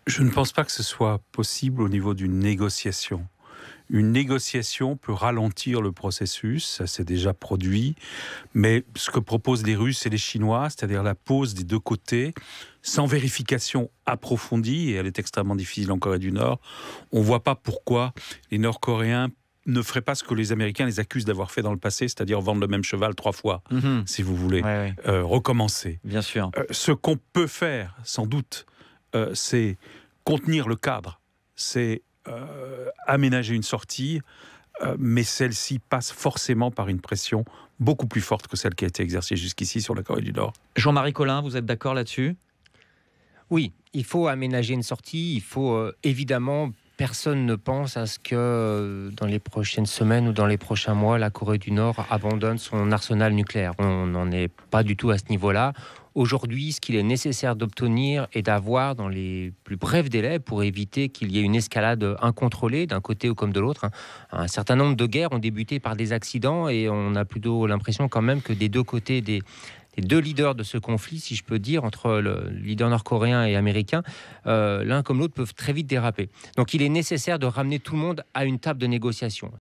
Je ne pense pas que ce soit possible au niveau d'une négociation. Une négociation peut ralentir le processus, ça s'est déjà produit, mais ce que proposent les Russes et les Chinois, c'est-à-dire la pause des deux côtés, sans vérification approfondie, et elle est extrêmement difficile en Corée du Nord, on ne voit pas pourquoi les Nord-Coréens ne feraient pas ce que les Américains les accusent d'avoir fait dans le passé, c'est-à-dire vendre le même cheval 3 fois, Mhm. si vous voulez, Ouais, ouais, recommencer. bien sûr. Ce qu'on peut faire, sans doute, c'est contenir le cadre, c'est aménager une sortie, mais celle-ci passe forcément par une pression beaucoup plus forte que celle qui a été exercée jusqu'ici sur la Corée du Nord. Jean-Marie Collin, vous êtes d'accord là-dessus? Oui, il faut aménager une sortie. Il faut évidemment, personne ne pense à ce que dans les prochaines semaines ou dans les prochains mois, la Corée du Nord abandonne son arsenal nucléaire. On n'en est pas du tout à ce niveau-là. Aujourd'hui, ce qu'il est nécessaire d'obtenir et d'avoir dans les plus brefs délais pour éviter qu'il y ait une escalade incontrôlée d'un côté ou comme de l'autre. Un certain nombre de guerres ont débuté par des accidents et on a plutôt l'impression quand même que des deux côtés des deux leaders de ce conflit, si je peux dire, entre le leader nord-coréen et américain, l'un comme l'autre peuvent très vite déraper. Donc il est nécessaire de ramener tout le monde à une table de négociation.